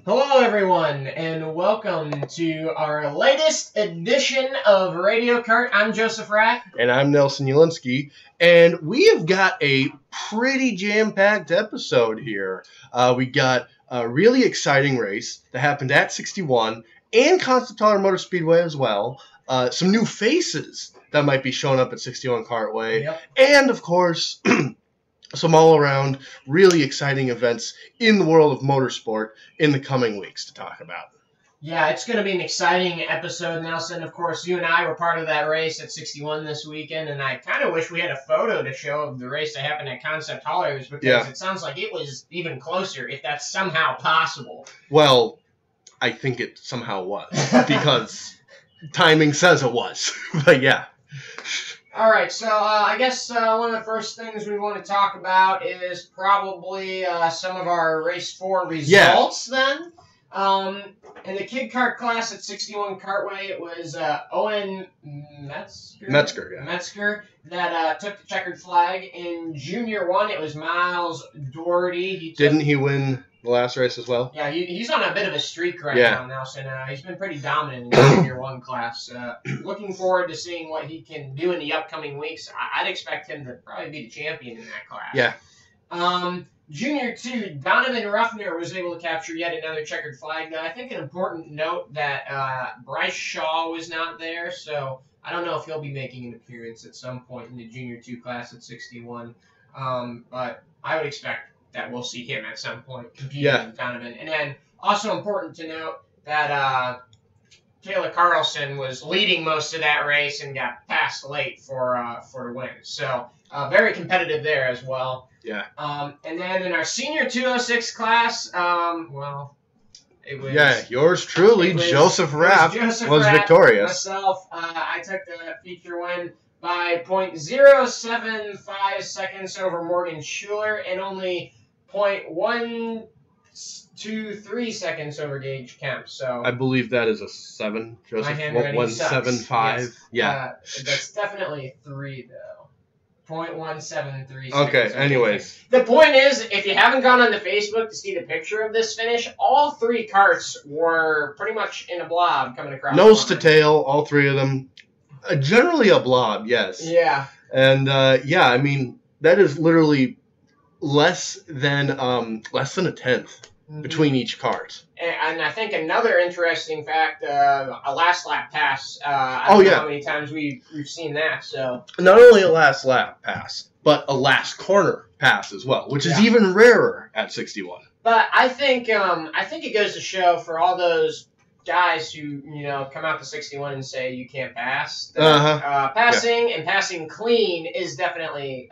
Hello, everyone, and welcome to our latest edition of Radio Kart. I'm Joseph Ratt. And I'm Nelson Ulinsky, and we have got a pretty jam-packed episode here. We got a really exciting race that happened at 61 and Constantine Motor Speedway as well. Some new faces that might be showing up at 61 Kartway. Yep. And, of course, some all-around really exciting events in the world of motorsport in the coming weeks to talk about. Yeah, it's going to be an exciting episode, Nelson. Of course, you and I were part of that race at 61 this weekend, and I kind of wish we had a photo to show of the race that happened at Concept Haulers because It sounds like it was even closer, if that's somehow possible. Well, I think it somehow was because timing says it was, but yeah. All right, so I guess one of the first things we want to talk about is probably some of our Race 4 results then. In the Kid Kart class at 61 Kartway, it was Owen Metzger that took the checkered flag. In Junior 1, it was Miles Doherty. Didn't he win the last race as well? Yeah, he's on a bit of a streak right now, Nelson. He's been pretty dominant in the Junior 1 class. Looking forward to seeing what he can do in the upcoming weeks. I'd expect him to probably be the champion in that class. Yeah. Junior 2, Donovan Ruffner was able to capture yet another checkered flag. Now, I think an important note that Bryce Shaw was not there, so I don't know if he'll be making an appearance at some point in the Junior 2 class at 61. But I would expect that we'll see him at some point competing with Donovan. And then also important to note that Taylor Carlson was leading most of that race and got passed late for the win. So very competitive there as well. Yeah. And then in our Senior 206 class, it was... Yeah, yours truly, Joseph Rapp, was victorious. Myself, I took the feature win by 0.075 seconds over Morgan Schuler and only 0.123 seconds over Gage Kemp. So I believe that is a 7, Joseph. 175. Yes. Yeah. That's definitely a 3, though. 0.173 seconds. Okay, anyways. The point is, if you haven't gone onto Facebook to see the picture of this finish, all 3 carts were pretty much in a blob coming across. Nose to tail, all 3 of them. Generally a blob, yes. Yeah. And, I mean, that is literally less than a tenth between each cart. And I think another interesting fact, a last lap pass. I don't know how many times we've seen that. So not only a last lap pass, but a last corner pass as well, which is even rarer at 61. But I think it goes to show for all those guys who come out to 61 and say you can't pass. Passing and passing clean is definitely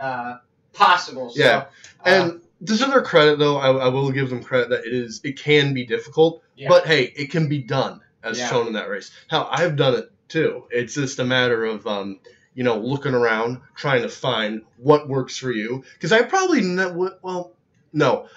possible. So, yeah, and to their credit, though, I will give them credit that it can be difficult, but hey, it can be done as shown in that race. Hell, I've done it too. It's just a matter of looking around, trying to find what works for you. Because I probably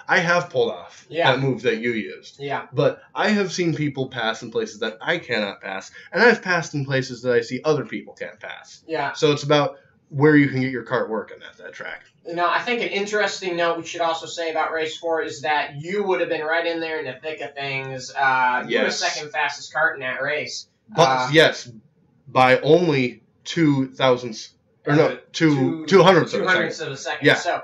I have pulled off that move that you used. Yeah. But I have seen people pass in places that I cannot pass, and I've passed in places that I see other people can't pass. Yeah. So it's about where you can get your kart working at that track. I think an interesting note we should also say about Race 4 is that you would have been right in there in the thick of things. You were the second fastest kart in that race. But by only 2 hundredths of a second. Yeah. So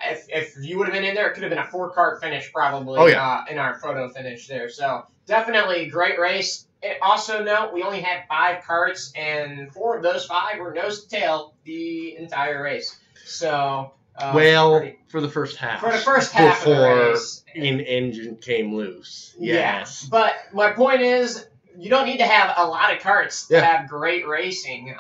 if you would have been in there, it could have been a 4-kart finish probably in our photo finish there. So definitely great race. Also note, we only had 5 karts, and 4 of those 5 were nose to tail the entire race. So, for the first half. For the first half of the race. Before an engine came loose. Yes. Yeah. But my point is, you don't need to have a lot of karts to have great racing.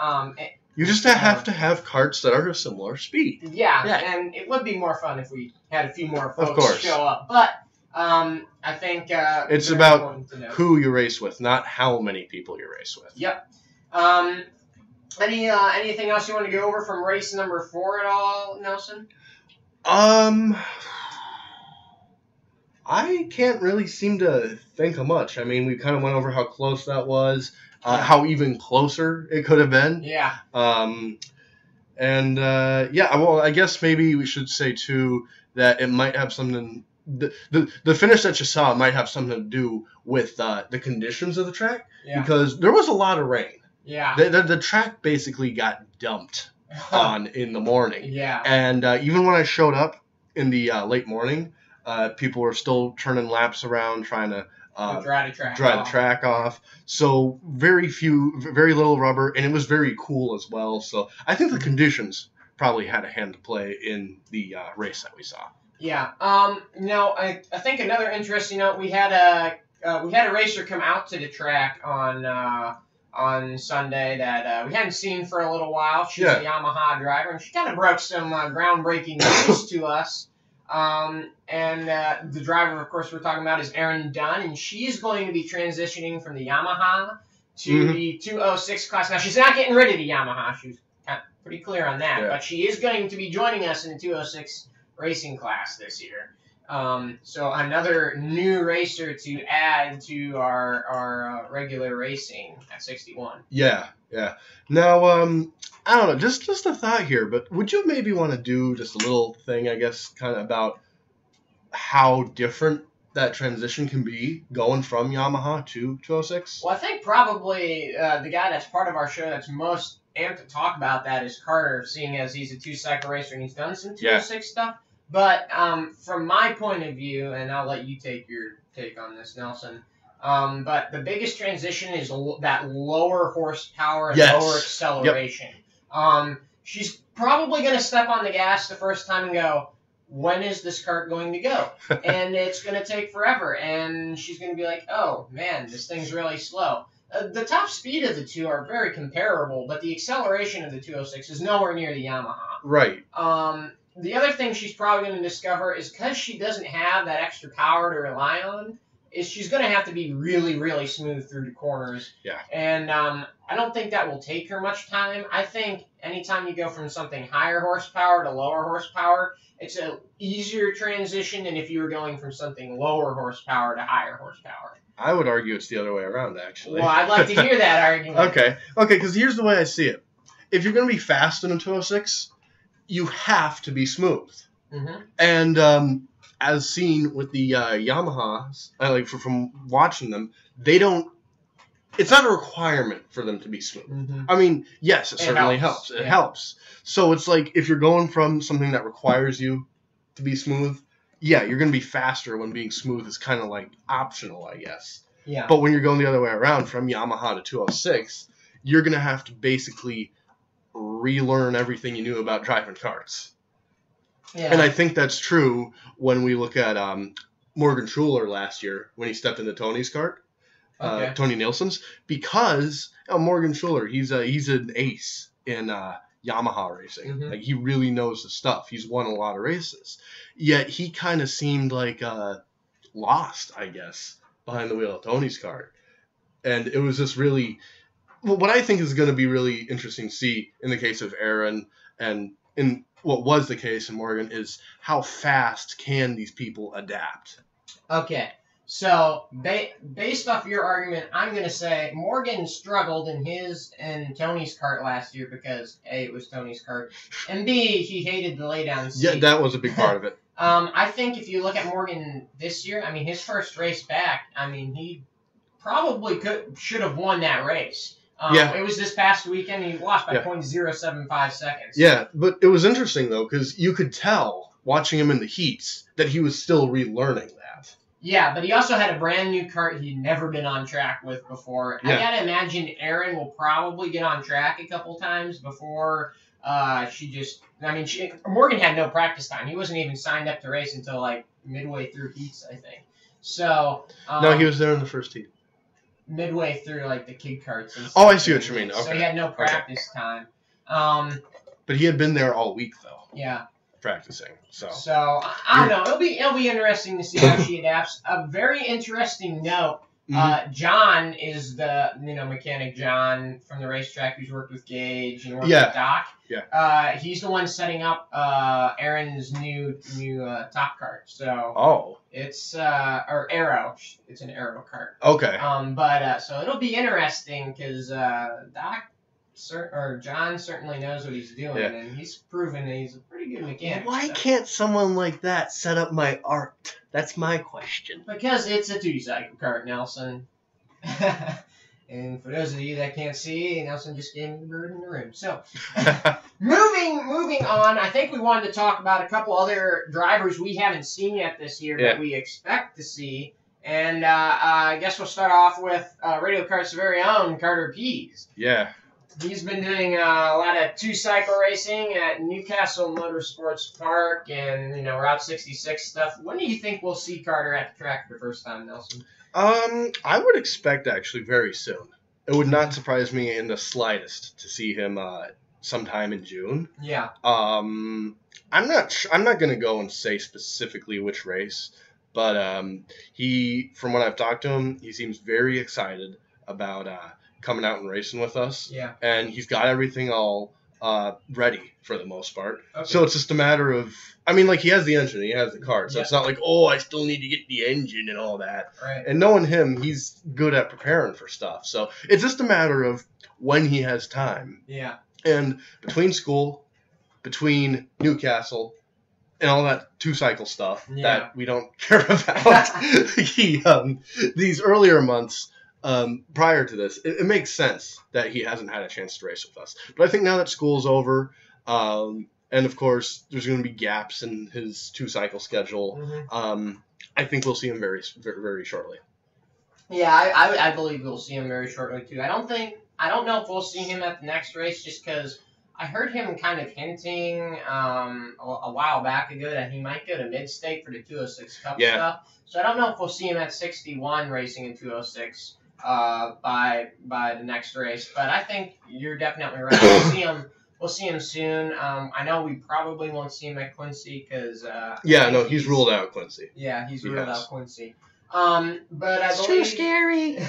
You just have to have karts that are a similar speed. Yeah, and it would be more fun if we had a few more folks show up. But I think it's about who you race with, not how many people you race with. Yep. Anything else you want to go over from race number 4 at all, Nelson? I can't really seem to think of much. I mean, we kind of went over how close that was, how even closer it could have been. Yeah. I guess maybe we should say too that it might have something the finish that you saw might have something to do with the conditions of the track, because there was a lot of rain. Yeah. The track basically got dumped on in the morning. Yeah. And even when I showed up in the late morning, people were still turning laps around trying to dry the track off. So very little rubber, and it was very cool as well. So I think the conditions probably had a hand to play in the race that we saw. Yeah. I think another interesting note, we had a racer come out to the track on Sunday that we hadn't seen for a little while. She's a Yamaha driver, and she kind of broke some groundbreaking news to us. The driver, of course, we're talking about is Erin Dunn, and she's going to be transitioning from the Yamaha to the 206 class. Now, she's not getting rid of the Yamaha. She was kind of pretty clear on that, but she is going to be joining us in the 206 racing class this year. So another new racer to add to our regular racing at 61. Yeah. Now, I don't know, just a thought here, but would you maybe want to do just a little thing, I guess, kind of about how different that transition can be going from Yamaha to 206? Well, I think probably the guy that's part of our show that's most amped to talk about that is Carter, seeing as he's a two-cycle racer and he's done some 206 stuff. But from my point of view, and I'll let you take your take on this, Nelson, but the biggest transition is that lower horsepower and lower acceleration. She's probably going to step on the gas the first time and go, when is this kart going to go? And it's going to take forever. And she's going to be like, oh, man, this thing's really slow. The top speed of the two are very comparable, but the acceleration of the 206 is nowhere near the Yamaha. Right. The other thing she's probably going to discover is because she doesn't have that extra power to rely on, is she's going to have to be really, really smooth through the corners. Yeah. And I don't think that will take her much time. I think anytime you go from something higher horsepower to lower horsepower, it's an easier transition than if you were going from something lower horsepower to higher horsepower. I would argue it's the other way around, actually. Well, I'd like to hear that argument. Okay, because here's the way I see it. If you're going to be fast in a 206, you have to be smooth. Mm-hmm. And as seen with the Yamahas, from watching them, it's not a requirement for them to be smooth. Mm-hmm. I mean, yes, it certainly helps. It helps. So it's like if you're going from something that requires you to be smooth, you're going to be faster when being smooth is kind of like optional, I guess. Yeah. But when you're going the other way around from Yamaha to 206, you're going to have to basically relearn everything you knew about driving karts. Yeah. And I think that's true when we look at Morgan Schuler last year when he stepped into Tony's kart, Tony Nielsen's, because Morgan Schuler, he's an ace in Yamaha racing. Mm-hmm. Like, he really knows the stuff. He's won a lot of races. Yet he kind of seemed like lost, I guess, behind the wheel of Tony's kart. And it was just really... Well, what I think is going to be really interesting to see in the case of Aaron and in what was the case in Morgan is how fast can these people adapt? Okay, so based off your argument, I'm going to say Morgan struggled in his and Tony's kart last year because A, it was Tony's kart, and B, he hated the laydown seat. Yeah, that was a big part of it. I think if you look at Morgan this year, I mean, his first race back, I mean, he probably should have won that race. It was this past weekend. He lost by 0.075 seconds. Yeah, but it was interesting, though, because you could tell, watching him in the heats, that he was still relearning that. Yeah, but he also had a brand new kart he'd never been on track with before. Yeah. I got to imagine Erin will probably get on track a couple times before Morgan had no practice time. He wasn't even signed up to race until, like, midway through heats, I think. So... no, he was there in the first heat. Midway through, like, the kid karts and stuff. Oh, I see what you mean. Okay. So he had no practice time. But he had been there all week, though. Yeah. Practicing. So I don't know. It'll be interesting to see how she adapts. A very interesting note. John is the mechanic John from the racetrack who's worked with Gage and worked with Doc. Yeah. He's the one setting up Aaron's new top kart. So it's or Aero. It's an Aero kart. Okay. But so it'll be interesting because Doc John certainly knows what he's doing, and he's proven that he's a pretty good mechanic. Why can't someone like that set up my art? That's my question. Because it's a 2-cycle kart, Nelson. And for those of you that can't see, Nelson just gave me the bird in the room. So, moving on, I think we wanted to talk about a couple other drivers we haven't seen yet this year that we expect to see. And I guess we'll start off with Radio Kart's very own Carter Pease. Yeah. He's been doing a lot of 2-cycle racing at Newcastle Motorsports Park and, Route 66 stuff. When do you think we'll see Carter at the track for the first time, Nelson? I would expect actually very soon. It would not surprise me in the slightest to see him sometime in June. Yeah. I'm not gonna go and say specifically which race, but from what I've talked to him, he seems very excited about coming out and racing with us. Yeah. And he's got everything all ready for the most part. Okay. So it's just a matter of, he has the engine, he has the car, so it's not like, I still need to get the engine and all that. Right. And knowing him, he's good at preparing for stuff. So it's just a matter of when he has time. Yeah. And between school, between Newcastle, and all that 2-cycle stuff that we don't care about, these earlier months, prior to this, it makes sense that he hasn't had a chance to race with us. But I think now that school's over, and of course there's going to be gaps in his 2-cycle schedule, I think we'll see him very, very, very shortly. Yeah, I believe we'll see him very shortly too. I don't know if we'll see him at the next race, just because I heard him kind of hinting a while back ago that he might go to Mid-State for the 206 Cup stuff. So I don't know if we'll see him at 61 racing in 206 by the next race. But I think you're definitely right. We'll see him soon. I know we probably won't see him at Quincy because he's ruled out Quincy. Yeah, he's ruled out Quincy. But I believe too scary.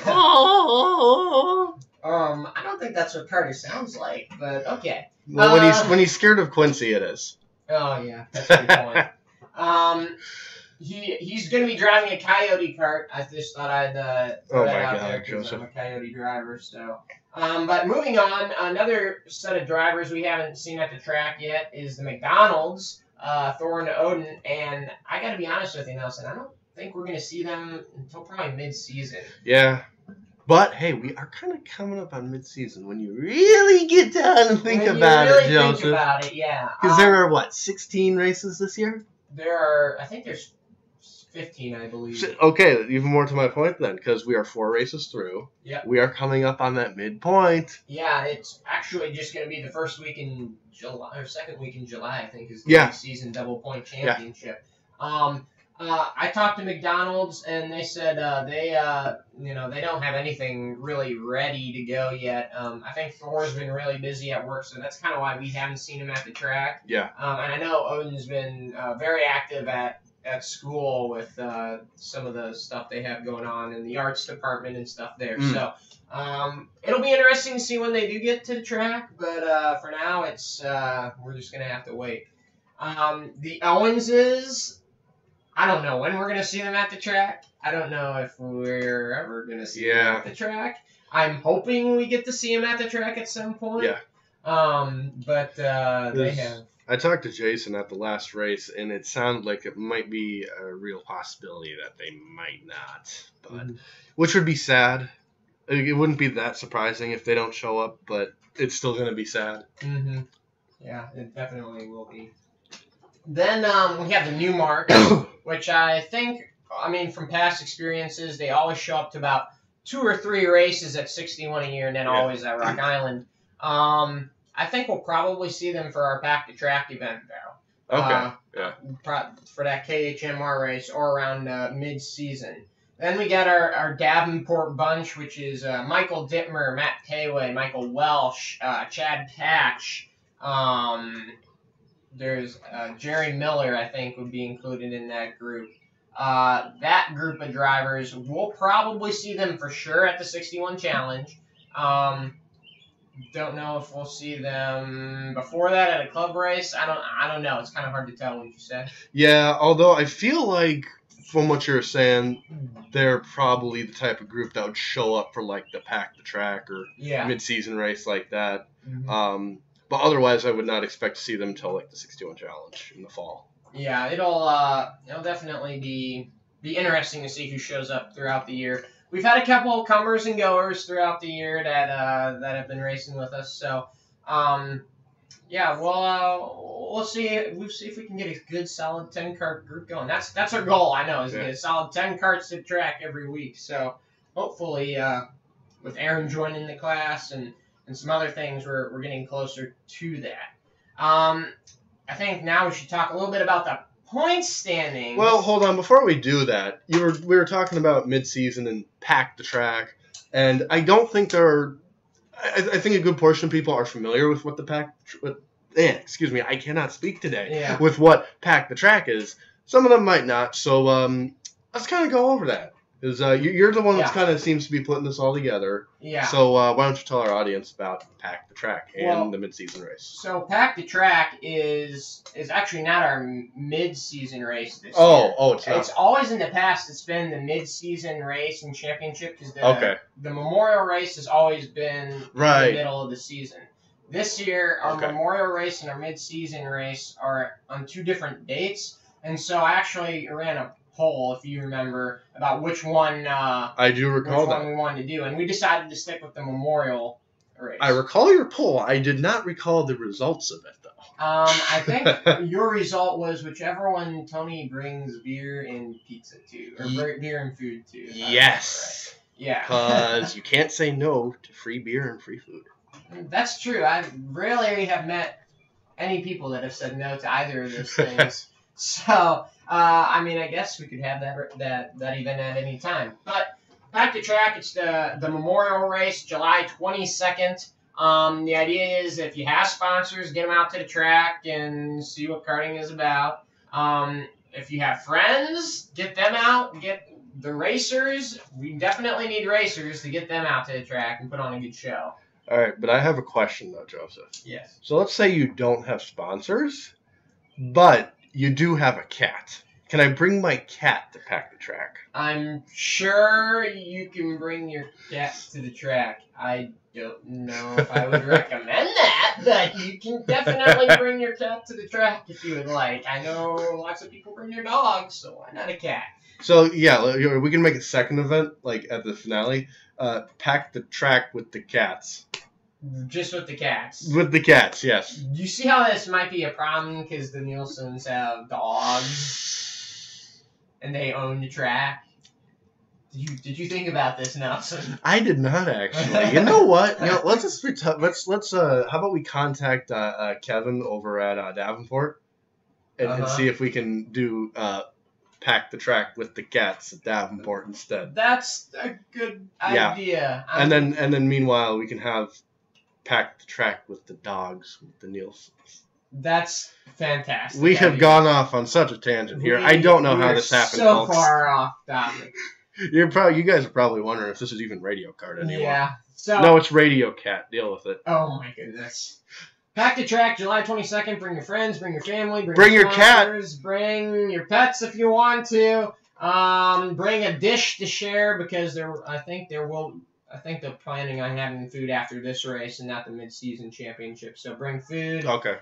I don't think that's what Carter sounds like, but okay. Well, when he's scared of Quincy, it is. Oh yeah, that's a good point. He's going to be driving a Coyote kart. I just thought I'd throw that out there because I'm a Coyote driver. So, but moving on, another set of drivers we haven't seen at the track yet is the McDonald's, Thor and Odin, and I got to be honest with you, Nelson, I don't think we're going to see them until probably mid-season. Yeah. But, hey, we are kind of coming up on mid-season when you really get down and think about it, Joseph. Think about it, yeah. Because there are, 16 races this year? I think there's 15, I believe. Okay, even more to my point then, because we are 4 races through. Yeah. We are coming up on that midpoint. Yeah, it's actually just going to be the first week in July, or second week in July, I think, is the mid-season double-point championship. Yeah. I talked to McDonald's, and they said they don't have anything really ready to go yet. I think Thor's been really busy at work, so that's kind of why we haven't seen him at the track. Yeah. And I know Odin's been very active at school with some of the stuff they have going on in the arts department and stuff there. So it'll be interesting to see when they do get to the track, but for now, it's we're just going to have to wait. The Owenses, I don't know when we're going to see them at the track. I don't know if we're ever going to see them at the track. I'm hoping we get to see them at the track at some point. Yeah. But they have. I talked to Jason at the last race, and it sounded like it might be a real possibility that they might not. But which would be sad. It wouldn't be that surprising if they don't show up, but it's still going to be sad. Mm-hmm. Yeah, it definitely will be. Then we have the Newmark, which I think, from past experiences, they always show up to about 2 or 3 races at 61 a year, and then always at Rock Island. I think we'll probably see them for our Back to Track event, though. Okay. For that KHMR race or around mid-season. Then we got our Davenport bunch, which is Michael Dittmer, Matt Tayway, Michael Welsh, Chad Patch. There's Jerry Miller, I think, would be included in that group. That group of drivers, we'll probably see them for sure at the 61 Challenge. Don't know if we'll see them before that at a club race. I don't know. It's kind of hard to tell, what you say. Yeah, although I feel like from what you're saying, they're probably the type of group that would show up for like the Pack the Track or mid-season race like that. Mm-hmm. But otherwise, I would not expect to see them until like the 61 Challenge in the fall. Yeah, it'll definitely be interesting to see who shows up throughout the year. We've had a couple comers and goers throughout the year that have been racing with us. So, we'll see. We'll see if we can get a good, solid 10-cart group going. That's our goal. I know is to get a solid 10 carts to the track every week. So, hopefully, with Aaron joining the class and some other things, we're getting closer to that. I think now we should talk a little bit about the point standings. Well, hold on. Before we do that, we were talking about mid-season and Pack the Track, and I don't think there are. I think a good portion of people are familiar with what the Pack. Excuse me, I cannot speak today. Yeah. With what Pack the Track is. Some of them might not. So let's kind of go over that. Because you're the one that kind of seems to be putting this all together. Yeah. So why don't you tell our audience about Pack the Track and the mid-season race? So Pack the Track is actually not our mid-season race this year. Oh, it's not. It's always in the past. It's been the mid-season race and championship because the Memorial race has always been in the middle of the season. This year, our Memorial race and our mid-season race are on 2 different dates, and so I actually ran a poll, if you remember, about which one. I do recall which one we wanted to do, and we decided to stick with the Memorial race. I recall your poll. I did not recall the results of it, though. I think your result was whichever one Tony brings beer and pizza to, or beer and food to. Yes. Right. Yeah. Because you can't say no to free beer and free food. That's true. I rarely have met any people that have said no to either of those things. So, I guess we could have that event at any time. But Pack the Track, it's the Memorial race, July 22nd. The idea is if you have sponsors, get them out to the track and see what karting is about. If you have friends, get them out, get the racers. We definitely need racers to get them out to the track and put on a good show. All right, but I have a question, though, Joseph. Yes. So let's say you don't have sponsors, but you do have a cat. Can I bring my cat to Pack the Track? I'm sure you can bring your cat to the track. I don't know if I would recommend that, but you can definitely bring your cat to the track if you would like. I know lots of people bring their dogs, so why not a cat? So, yeah, we can make a second event, like at the finale. Pack the Track with the cats. Just with the cats. With the cats, yes. Do you see how this might be a problem because the Nielsen's have dogs and they own the track? Did you think about this, Nelson? I did not actually. You know what? Let's how about we contact Kevin over at Davenport and see if we can do Pack the Track with the cats at Davenport instead. That's a good idea. And then meanwhile we can have Pack the Track with the dogs with the Nielsens. That's fantastic. We have gone off on such a tangent here. I don't know how this happened. So far off topic. You guys are probably wondering if this is even Radio Kart anymore. Yeah. So no, it's Radio Cat. Deal with it. Oh my goodness. Pack the Track, July 22nd. Bring your friends, bring your family, bring your sponsors, cat, bring your pets if you want to. Bring a dish to share because I think they're planning on having food after this race and not the mid-season championship. So bring food. Okay.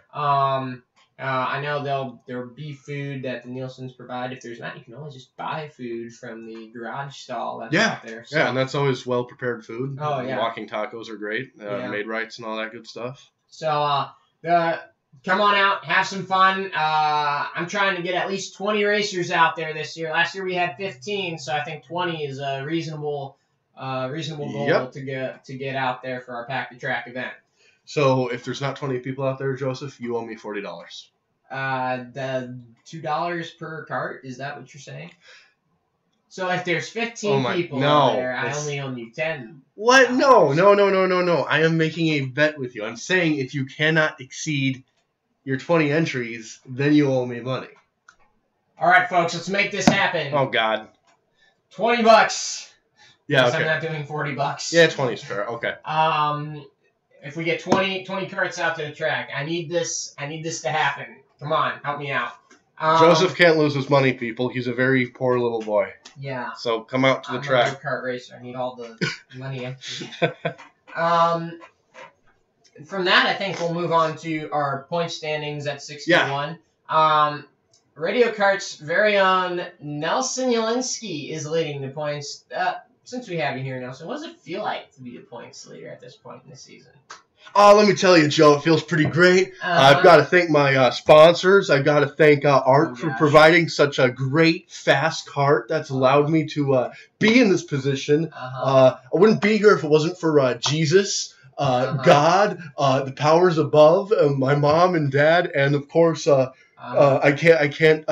I know there'll be food that the Nielsen's provide. If there's not, you can always just buy food from the garage stall that's out there. So. Yeah, and that's always well-prepared food. Oh, yeah. Walking tacos are great. Made rights and all that good stuff. So, come on out, have some fun. I'm trying to get at least 20 racers out there this year. Last year we had 15, so I think 20 is a reasonable goal to get out there for our Pack the Track event. So if there's not 20 people out there, Joseph, you owe me $40. The $2 per cart, is that what you're saying? So if there's 15 people out there, I only owe you 10. What? No. I am making a bet with you. I'm saying if you cannot exceed your 20 entries, then you owe me money. All right, folks, let's make this happen. Oh, God. $20. Yeah, okay. I'm not doing $40. Yeah, 20 is fair. Okay. If we get 20 carts out to the track, I need this to happen. Come on, help me out. Joseph can't lose his money, people. He's a very poor little boy. Yeah. So come out to the track. I'm a go-kart racer. I need all the money. From that, I think we'll move on to our point standings at 61. Yeah. Radio Kart's very own Nelson Yelinsky is leading the points. Since we have you here, Nelson, what does it feel like to be the points leader at this point in the season? Oh, let me tell you, Joe, it feels pretty great. I've got to thank my sponsors. I've got to thank Art for providing such a great, fast kart that's allowed me to be in this position. I wouldn't be here if it wasn't for Jesus, God, the powers above, my mom and dad, and, of course, I can't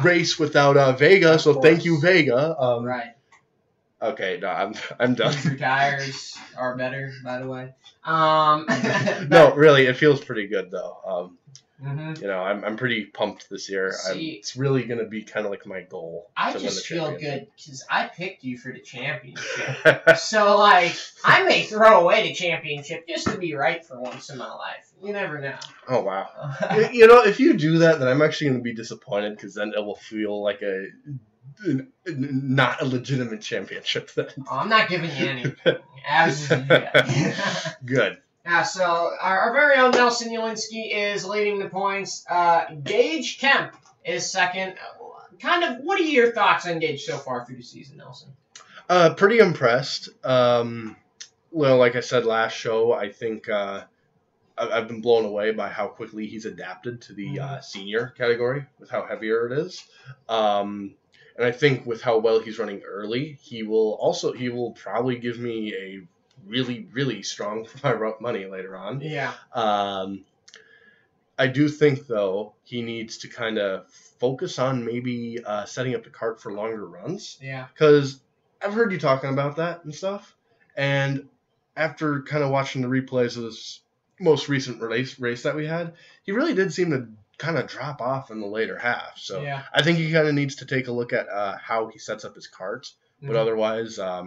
race without Vega, so thank you, Vega. Right. Okay, no, I'm done. Your tires are better, by the way. No, really, it feels pretty good though. You know, I'm pretty pumped this year. It's really gonna be kind of like my goal. I just feel good because I picked you for the championship. So like, I may throw away the championship just to be right for once in my life. You never know. Oh wow. You know, if you do that, then I'm actually gonna be disappointed because then it will feel like not a legitimate championship then. Oh, I'm not giving you anything. Good. So our very own Nelson Yelinsky is leading the points. Gage Kemp is second. What are your thoughts on Gage so far through the season, Nelson? Pretty impressed. Well, like I said last show, I think I've been blown away by how quickly he's adapted to the senior category with how heavier it is. And I think with how well he's running early, he will probably give me a really, really strong for my money later on. Yeah. I do think, though, he needs to kind of focus on maybe setting up the kart for longer runs. Yeah. Because I've heard you talking about that and stuff. And after kind of watching the replays of this most recent race that we had, he really did seem to kind of drop off in the later half. So yeah. I think he kind of needs to take a look at how he sets up his kart. But otherwise, I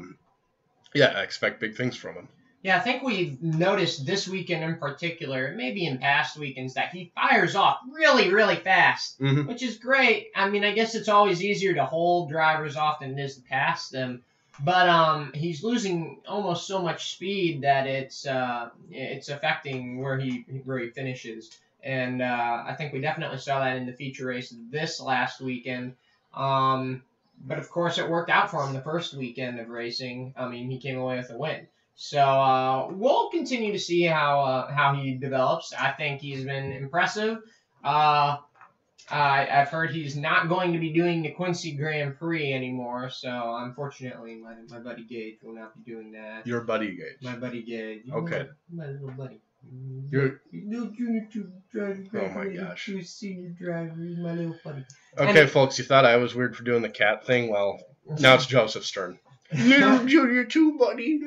expect big things from him. Yeah, I think we've noticed this weekend in particular, maybe in past weekends, that he fires off really, really fast, which is great. I mean, I guess it's always easier to hold drivers off than it is to pass them. But he's losing almost so much speed that it's affecting where he finishes. And I think we definitely saw that in the feature race this last weekend. But of course, it worked out for him the first weekend of racing. I mean, he came away with a win. So we'll continue to see how he develops. I think he's been impressive. I've heard he's not going to be doing the Quincy Grand Prix anymore. So unfortunately, my buddy Gage will not be doing that. Your buddy Gage. My buddy Gage. Okay. My little buddy. You're... No junior driver. Oh my gosh. Senior driver, my little buddy. Okay, folks, you thought I was weird for doing the cat thing? Well, now it's Joseph's turn. Little junior too, buddy.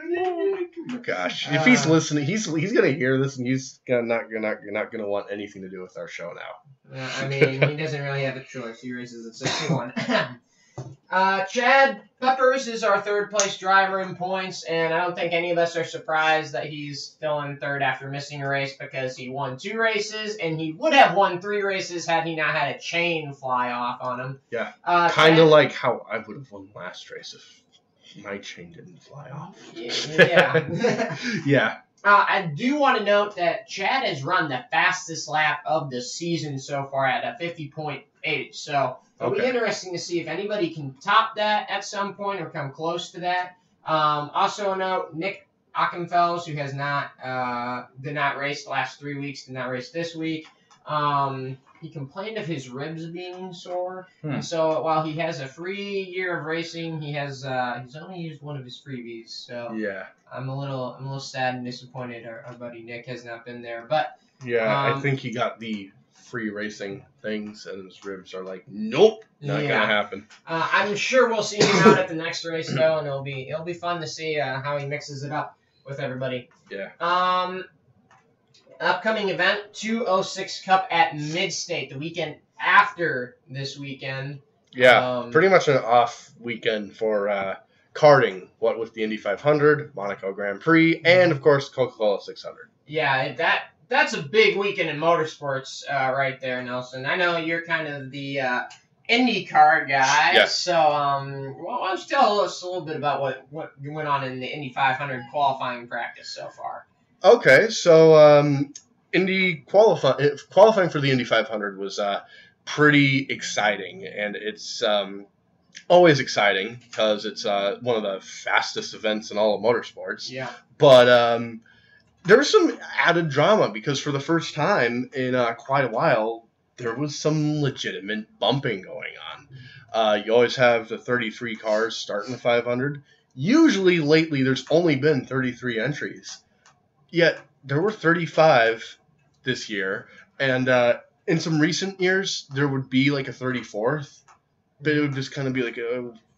Gosh, if he's listening, he's gonna hear this, and he's not gonna want anything to do with our show now. I mean, he doesn't really have a choice. He races at 61. Chad Peppers is our third place driver in points, and I don't think any of us are surprised that he's still in third after missing a race because he won 2 races, and he would have won 3 races had he not had a chain fly off on him. Yeah, kind of like how I would have won last race if my chain didn't fly off. Yeah. Yeah. I do want to note that Chad has run the fastest lap of the season so far at a 50.8, so it'll be interesting to see if anybody can top that at some point or come close to that. Also a note, Nick Ockenfels, who has did not race the last 3 weeks, did not race this week. He complained of his ribs being sore, and so while he has a free year of racing, he's only used one of his freebies. So yeah, I'm a little sad and disappointed our buddy Nick has not been there. But yeah, I think he got the free racing things, and his ribs are like, nope, not gonna happen. I'm sure we'll see him out at the next race though, and it'll be fun to see how he mixes it up with everybody. Yeah. Upcoming event, 206 Cup at Mid-State, the weekend after this weekend. Yeah, pretty much an off weekend for karting, what with the Indy 500, Monaco Grand Prix, and, of course, Coca-Cola 600. Yeah, that's a big weekend in motorsports right there, Nelson. I know you're kind of the IndyCar guy. Yes. So, well, why don't you tell us a little bit about what went on in the Indy 500 qualifying practice so far? Okay, so qualifying for the Indy 500 was pretty exciting, and it's always exciting because it's one of the fastest events in all of motorsports. Yeah. But there was some added drama because for the first time in quite a while, there was some legitimate bumping going on. You always have the 33 cars starting the 500. Usually, lately, there's only been 33 entries. Yet, there were 35 this year. And in some recent years, there would be like a 34th. But it would just kind of be like,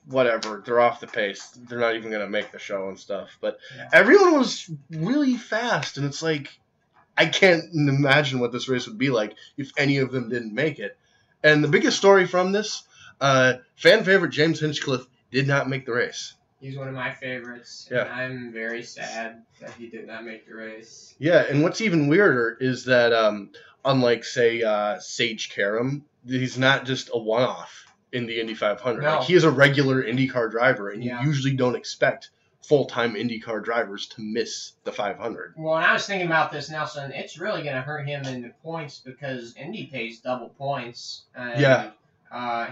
whatever, they're off the pace. They're not even going to make the show and stuff. But everyone was really fast, and it's like, I can't imagine what this race would be like if any of them didn't make it. And the biggest story from this, fan favorite James Hinchcliffe did not make the race. He's one of my favorites, yeah. And I'm very sad that he did not make the race. Yeah, and what's even weirder is that, unlike, say, Sage Karam, he's not just a one-off in the Indy 500. No. Like, he is a regular IndyCar driver, and Yeah. you usually don't expect full-time IndyCar drivers to miss the 500. Well, and I was thinking about this, Nelson. It's really going to hurt him in the points because Indy pays double points. And,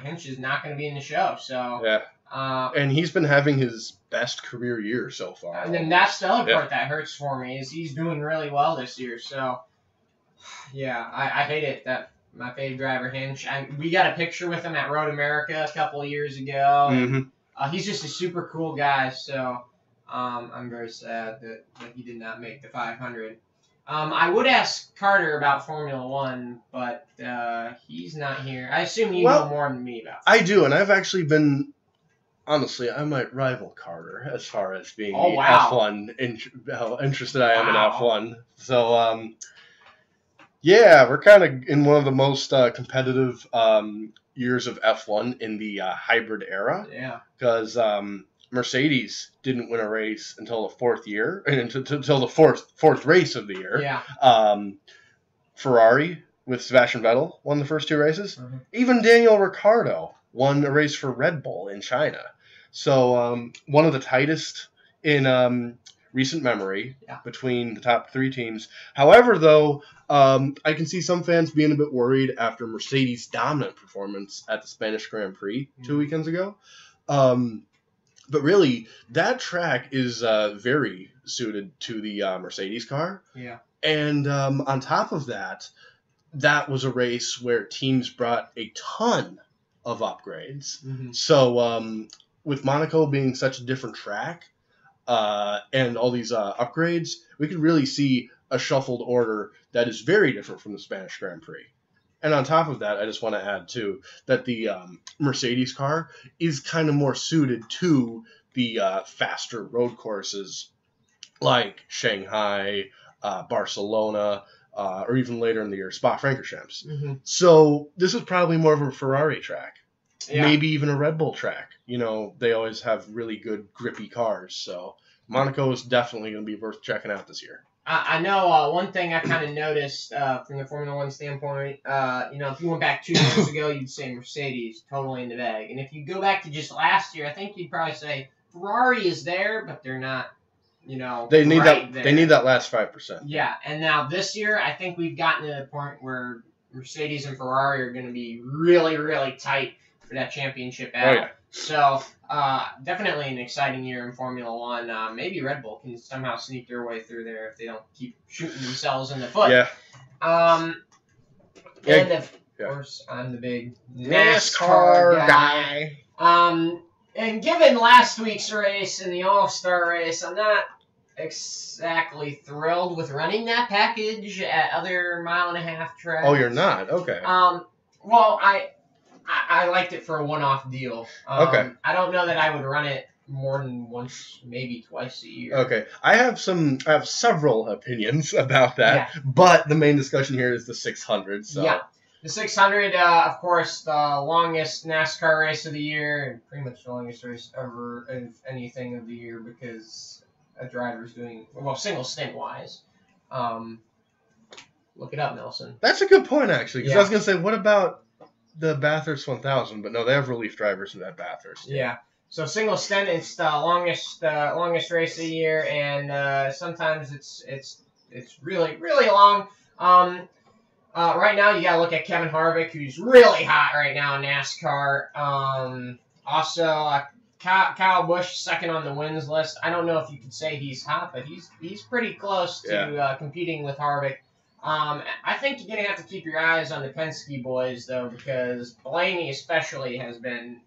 Hinch is not going to be in the show. So yeah. And he's been having his best career year so far. And then that's the other part that hurts for me is he's doing really well this year. So, yeah, I hate it that my favorite driver, Hinch. We got a picture with him at Road America a couple of years ago. Mm-hmm. He's just a super cool guy, so I'm very sad that he did not make the 500. I would ask Carter about Formula One, but he's not here. I assume you know more than me about it. I do, and I've actually been, honestly, I might rival Carter as far as being F1, how interested I am in F1. So, yeah, we're kind of in one of the most competitive years of F1 in the hybrid era. Yeah. Because Mercedes didn't win a race until the fourth year, and until the fourth race of the year. Yeah. Ferrari with Sebastian Vettel won the first two races. Mm-hmm. Even Daniel Ricciardo won a race for Red Bull in China. So one of the tightest in recent memory between the top three teams. However, though, I can see some fans being a bit worried after Mercedes' dominant performance at the Spanish Grand Prix 2 weekends ago. But really, that track is very suited to the Mercedes car. Yeah. And on top of that, that was a race where teams brought a ton of upgrades. Mm-hmm. So with Monaco being such a different track, and all these upgrades, we could really see a shuffled order that is very different from the Spanish Grand Prix. And on top of that, I just want to add, too, that the Mercedes car is kind of more suited to the faster road courses like Shanghai, Barcelona, or even later in the year, Spa-Francorchamps. Mm-hmm. So this is probably more of a Ferrari track. Yeah. Maybe even a Red Bull track. You know, they always have really good, grippy cars. So Monaco is definitely going to be worth checking out this year. I know one thing I kind of noticed from the Formula One standpoint, if you went back 2 years ago, you'd say Mercedes totally in the bag. And if you go back to just last year, I think you'd probably say Ferrari is there, but they're not, they need right that. there. They need that last 5%. Yeah, and now this year, I think we've gotten to the point where Mercedes and Ferrari are going to be really, really tight for that championship battle. Oh, yeah. So, definitely an exciting year in Formula One. Maybe Red Bull can somehow sneak their way through there if they don't keep shooting themselves in the foot. Yeah. And of course, I'm the big NASCAR guy. And given last week's race and the All-Star race, I'm not exactly thrilled with running that package at other mile-and-a-half tracks. Oh, you're not? Okay. Well, I liked it for a one-off deal. Okay. I don't know that I would run it more than once, maybe twice a year. Okay. I have several opinions about that, but the main discussion here is the 600. So. Yeah. The 600, of course, the longest NASCAR race of the year, and pretty much the longest race ever of anything of the year because a driver's doing, single stint-wise. Look it up, Nelson. That's a good point, actually, because I was going to say, what about the Bathurst 1000? But no, they have relief drivers in that Bathurst. Yeah. So single stint, it's the longest race of the year, and sometimes it's really long. Right now, you got to look at Kevin Harvick, who's really hot right now in NASCAR. Also, Kyle Busch, second on the wins list. I don't know if you could say he's hot, but he's pretty close to competing with Harvick. I think you're going to have to keep your eyes on the Penske boys, though, because Blaney especially has been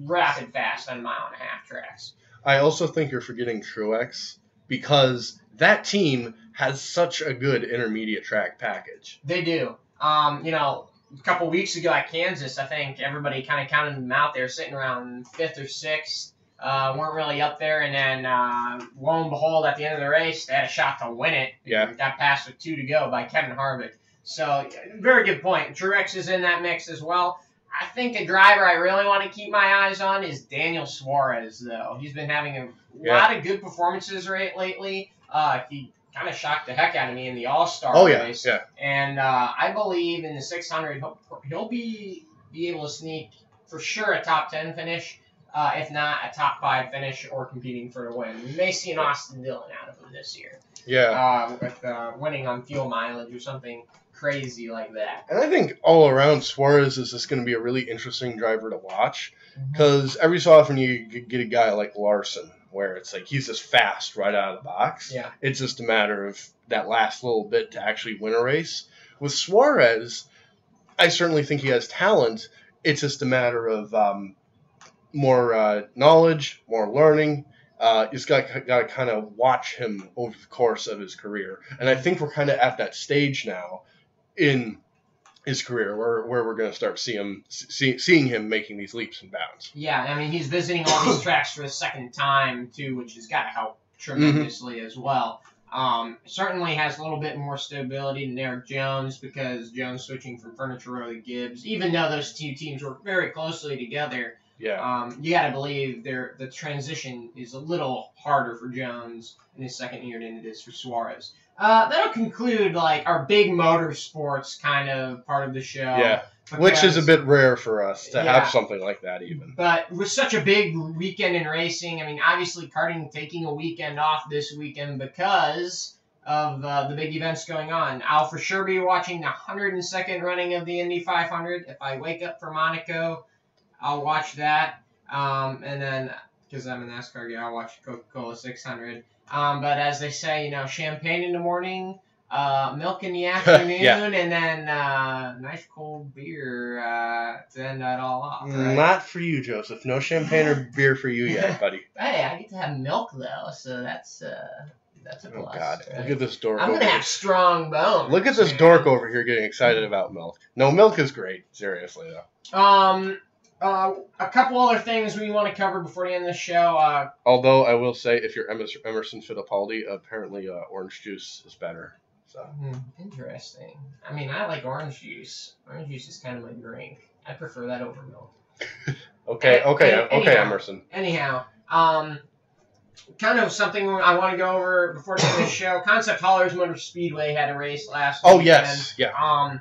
rapid fast on 1.5-mile tracks. I also think you're forgetting Truex, because that team has such a good intermediate track package. They do. A couple weeks ago at Kansas, I think everybody kind of counted them out. They were sitting around 5th or 6th. Weren't really up there, and then lo and behold, at the end of the race, they had a shot to win it. Yeah. Got passed with 2 to go by Kevin Harvick. So, very good point. Truex is in that mix as well. I think a driver I really want to keep my eyes on is Daniel Suarez, though. He's been having a lot of good performances lately. He kind of shocked the heck out of me in the All-Star race. Yeah. And I believe in the 600, he'll be able to sneak for sure a top 10 finish. If not a top 5 finish or competing for the win. We may see an Austin Dillon out of him this year. Yeah. With winning on fuel mileage or something crazy like that. And I think all around, Suarez is just going to be a really interesting driver to watch, because every so often you get a guy like Larson, where it's like he's just fast right out of the box. Yeah. It's just a matter of that last little bit to actually win a race. With Suarez, I certainly think he has talent. It's just a matter of more knowledge, more learning. You just got to kind of watch him over the course of his career. And I think we're kind of at that stage now in his career where we're going to start seeing him making these leaps and bounds. Yeah, I mean, he's visiting all these tracks for the second time, too, which has got to help tremendously as well. Certainly has a little bit more stability than Eric Jones, because Jones switching from Furniture Row to Gibbs, even though those two teams work very closely together. Yeah. You got to believe the transition is a little harder for Jones in his second year than it is for Suarez. That'll conclude our big motorsports kind of part of the show. Yeah, which is a bit rare for us to have something like that even. But with such a big weekend in racing, I mean, obviously karting taking a weekend off this weekend because of the big events going on. I'll for sure be watching the 102nd running of the Indy 500. If I wake up for Monaco, I'll watch that. And then, because I'm a NASCAR guy, I'll watch Coca-Cola 600. But as they say, champagne in the morning, milk in the afternoon, and then nice cold beer to end that all off. Right? Not for you, Joseph. No champagne or beer for you yet, buddy. Hey, I get to have milk, though, so that's a plus. Oh, God. Right? Look at this dork I'm going to have strong bones. Look at this dork over here getting excited about milk. No, milk is great. Seriously, though. A couple other things we want to cover before the end of the show. Although I will say, if you're Emerson Fittipaldi, apparently orange juice is better. So. Interesting. I mean, I like orange juice. Orange juice is kind of my drink. I prefer that over milk. Okay, anyhow, Emerson. Anyhow, kind of something I want to go over before the end of the show. Concept Haulers Motor Speedway had a race last weekend. Yes, yeah.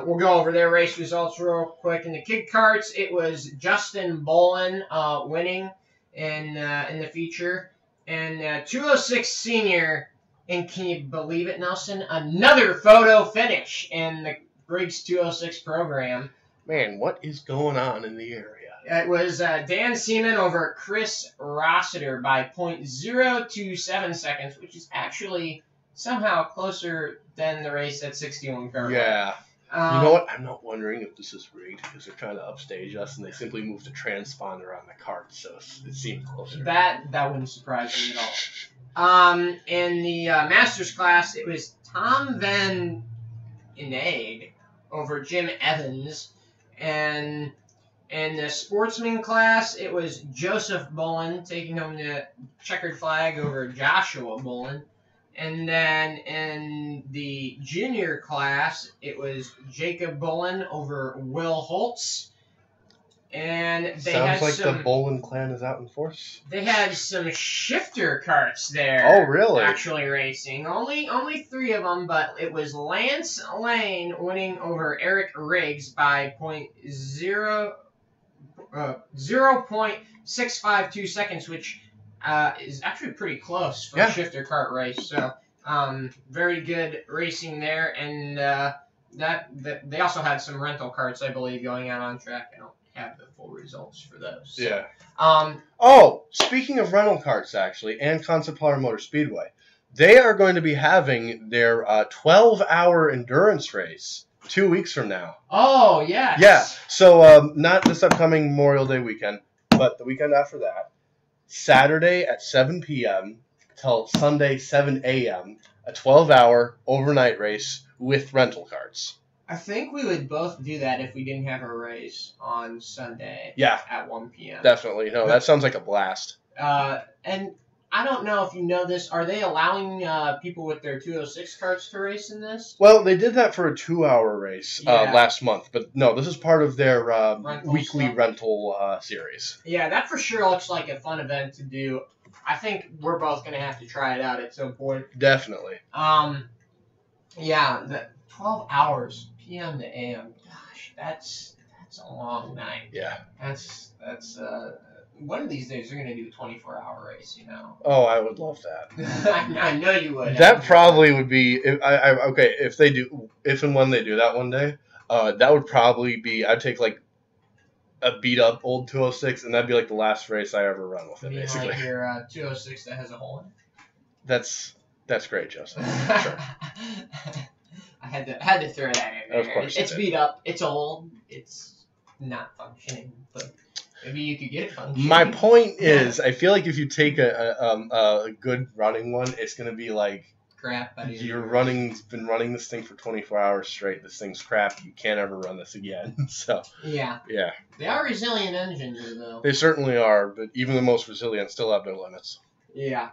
We'll go over their race results real quick. In the kid karts, it was Justin Bolin winning in the feature, and 206 senior. And can you believe it, Nelson? Another photo finish in the Briggs 206 program. Man, what is going on in the area? It was Dan Seaman over Chris Rossiter by 0.027 seconds, which is actually somehow closer than the race at 61 car. Yeah. You know what? I'm not wondering if this is rigged because they're trying to upstage us and they simply moved the transponder on the cart, so it seemed closer. That wouldn't surprise me at all. In the Masters class, it was Tom Van Ineg over Jim Evans. And in the Sportsman class, it was Joseph Bullen taking home the checkered flag over Joshua Bullen. And then in the junior class, it was Jacob Bullen over Will Holtz. And they Sounds had like the Bolin clan is out in force. They had some shifter carts there. Oh, really? Actually racing. Only 3 of them, but it was Lance Lane winning over Eric Riggs by 0.652 seconds, which is actually pretty close for a shifter kart race. So very good racing there, and that they also had some rental karts, I believe, going out on track. I don't have the full results for those. So, Yeah. Um. Oh, speaking of rental karts, actually, and Concept Car Motor Speedway, they are going to be having their 12-hour endurance race 2 weeks from now. Oh, yes. Yeah. So not this upcoming Memorial Day weekend, but the weekend after that, Saturday at 7 p.m. till Sunday 7 a.m., a 12-hour overnight race with rental karts. I think we would both do that if we didn't have a race on Sunday. Yeah. At 1 p.m. Definitely. No, that sounds like a blast. And I don't know if you know this. Are they allowing people with their 206 karts to race in this? Well, they did that for a 2-hour race last month, but no, this is part of their weekly rental series. Yeah, that for sure looks like a fun event to do. I think we're both going to have to try it out at some point. Definitely. Yeah, the 12 hours, PM to AM. Gosh, that's a long night. Yeah. That's one of these days they're going to do a 24-hour race, you know. Oh, I would love that. I know you would. That probably would be if they do, if and when they do that one day, that would probably be, I'd take like a beat up old 206 and that'd be like the last race I ever run with it, basically. Like your 206 that has a hole in it? That's great, Joseph. Sure. I had to throw that in there. Of course It's beat up. It's old. It's not functioning, but maybe you could get it functioning. My point is, I feel like if you take a good running one, it's gonna be like crap. Been running this thing for 24 hours straight. This thing's crap. You can't ever run this again. So yeah. They are resilient engines, though. They certainly are, but even the most resilient still have their limits. Yeah.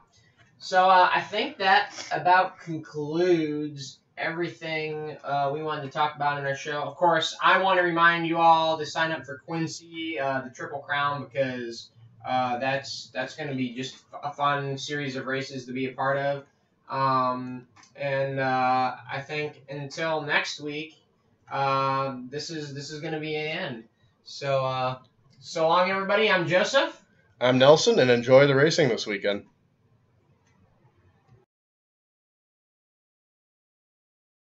So I think that about concludes everything we wanted to talk about in our show. Of course, I want to remind you all to sign up for Quincy, the Triple Crown, because that's going to be just a fun series of races to be a part of. And I think until next week, this is going to be an end. So so long, everybody. I'm Joseph. I'm Nelson, and enjoy the racing this weekend.